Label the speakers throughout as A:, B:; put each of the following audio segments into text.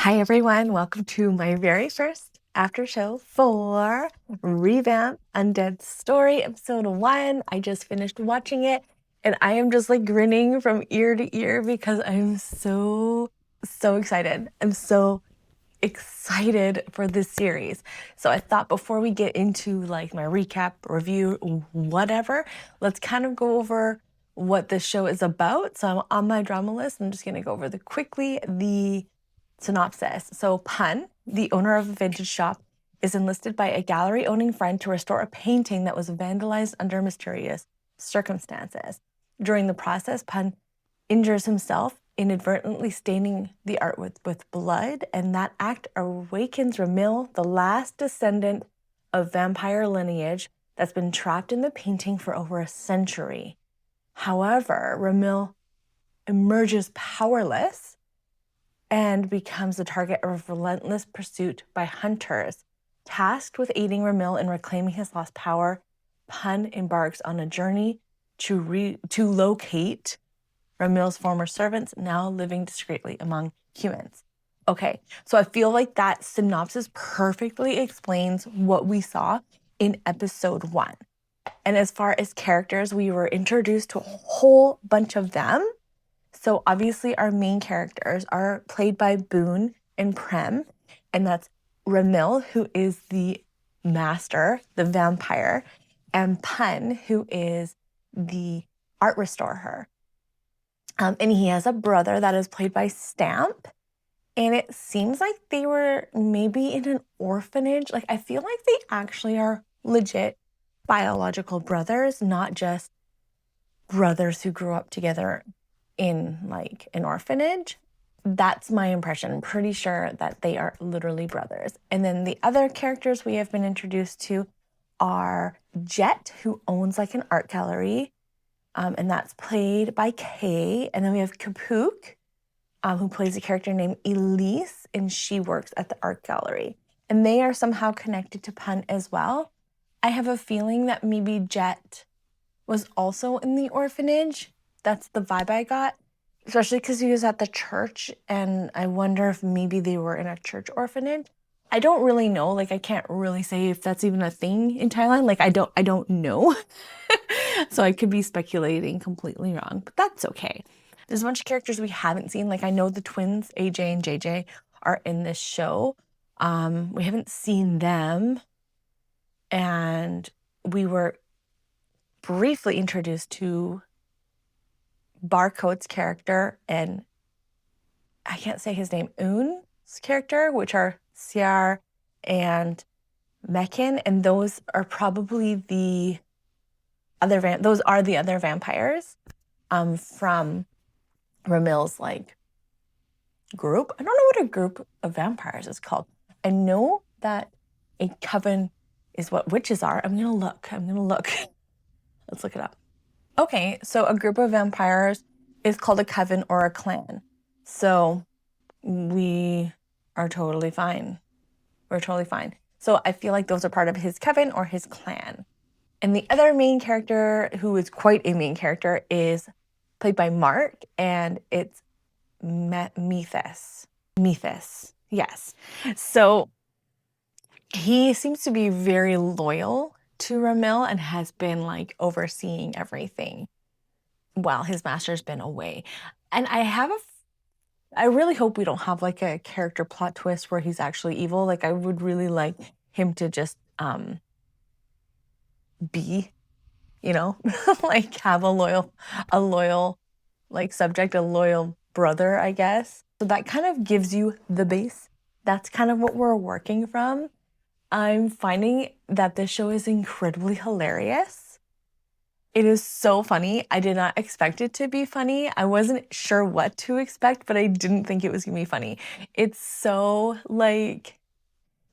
A: Hi everyone, welcome to my very first after show for Revamp Undead Story episode 1. I just finished watching it and I am just like grinning from ear to ear because I'm so excited. I'm so excited for this series. So I thought before we get into like my recap, review, whatever, let's kind of go over what this show is about. So I'm on my drama list. I'm just going to go over the synopsis. So Pun, the owner of a vintage shop, is enlisted by a gallery-owning friend to restore a painting that was vandalized under mysterious circumstances. During the process, Pun injures himself, inadvertently staining the art with blood, and that act awakens Ramil, the last descendant of vampire lineage that's been trapped in the painting for over a century. However, Ramil emerges powerless and becomes the target of relentless pursuit by hunters. Tasked with aiding Ramil in reclaiming his lost power, Pun embarks on a journey to locate Ramil's former servants, now living discreetly among humans. Okay, so I feel like that synopsis perfectly explains what we saw in episode 1. And as far as characters, we were introduced to a whole bunch of them. So obviously our main characters are played by Boone and Prem, and that's Ramil, who is the master, the vampire, and Pun, who is the art restorer. And he has a brother that is played by Stamp, and it seems like they were maybe in an orphanage. Like, I feel like they actually are legit biological brothers, not just brothers who grew up together in like an orphanage. That's my impression. I'm pretty sure that they are literally brothers. And then the other characters we have been introduced to are Jet, who owns like an art gallery, and that's played by Kay. And then we have Kapook, who plays a character named Elise, and she works at the art gallery. And they are somehow connected to Pun as well. I have a feeling that maybe Jet was also in the orphanage. That's the vibe I got, especially because he was at the church, and I wonder if maybe they were in a church orphanage. I don't really know. Like, I can't really say if that's even a thing in Thailand. Like, I don't know. So I could be speculating completely wrong, but that's okay. There's a bunch of characters we haven't seen. Like, I know the twins, AJ and JJ, are in this show. We haven't seen them. And we were briefly introduced to Barcode's character and I can't say his name, Un's character, which are Siar and Mekin, and those are probably the other vampires from Ramil's like group. I don't know what a group of vampires is called. I know that a coven is what witches are. I'm gonna look. Let's look it up. Okay, so a group of vampires is called a coven or a clan. So we are totally fine. We're totally fine. So I feel like those are part of his coven or his clan. And the other main character, who is quite a main character, is played by Mark, and it's Methus. Yes. So he seems to be very loyal to Ramil and has been like overseeing everything while his master's been away. And I really hope we don't have like a character plot twist where he's actually evil. Like, I would really like him to just be, like have a loyal like subject, a loyal brother, I guess. So that kind of gives you the base. That's kind of what we're working from. I'm finding that this show is incredibly hilarious. It is so funny. I did not expect it to be funny. I wasn't sure what to expect, but I didn't think it was gonna be funny. It's so like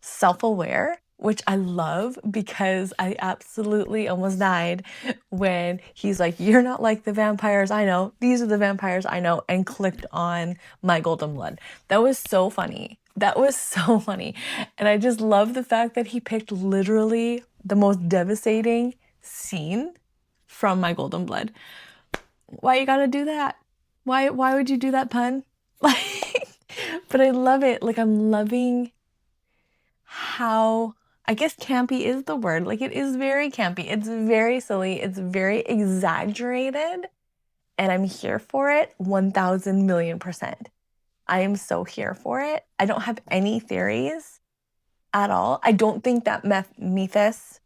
A: self-aware, which I love because I absolutely almost died when he's like, "You're not like the vampires I know. These are the vampires I know," and clicked on My Golden Blood. That was so funny. That was so funny. And I just love the fact that he picked literally the most devastating scene from My Golden Blood. Why you gotta do that? Why would you do that, Pun? Like, But I love it. Like, I'm loving how, I guess campy is the word. Like, it is very campy. It's very silly. It's very exaggerated. And I'm here for it 1,000,000,000%. I am so here for it. I don't have any theories at all. I don't think that Methus,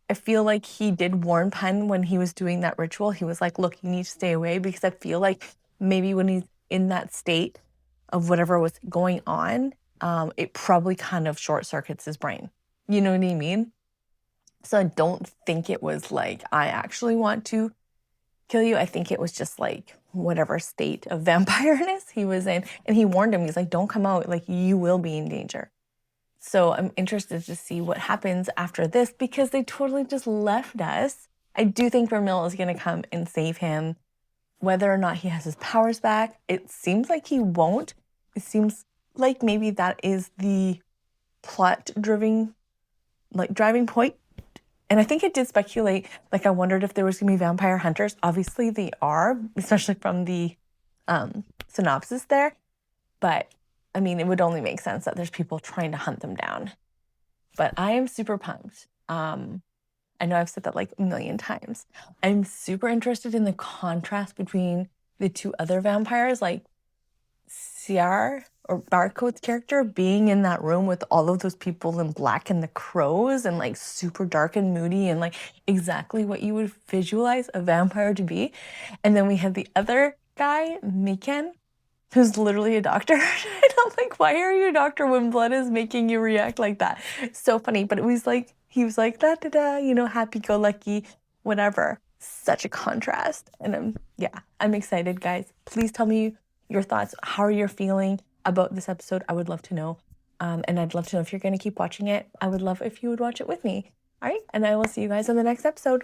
A: I feel like he did warn Penn when he was doing that ritual. He was like, look, you need to stay away, because I feel like maybe when he's in that state of whatever was going on, it probably kind of short circuits his brain. You know what I mean? So I don't think it was like, I actually want to kill you. I think it was just like whatever state of vampireness he was in. And he warned him, he's like, don't come out, like you will be in danger. So I'm interested to see what happens after this, because they totally just left us. I do think Vermil is going to come and save him. Whether or not he has his powers back, it seems like he won't. It seems like maybe that is the plot driving point. And I think it did speculate, like I wondered if there was going to be vampire hunters. Obviously they are, especially from the synopsis there. But I mean, it would only make sense that there's people trying to hunt them down. But I am super pumped. I know I've said that like a million times. I'm super interested in the contrast between the two other vampires, like Ciar or Barcode's character being in that room with all of those people in black and the crows and like super dark and moody and like exactly what you would visualize a vampire to be. And then we have the other guy, Miken, who's literally a doctor. And I'm like, why are you a doctor when blood is making you react like that? So funny. But it was like, he was like, da da da, you know, happy-go-lucky, whatever. Such a contrast. And I'm excited, guys. Please tell me your thoughts. How are you feeling about this episode? I would love to know. And I'd love to know if you're going to keep watching it. I would love if you would watch it with me. All right. And I will see you guys on the next episode.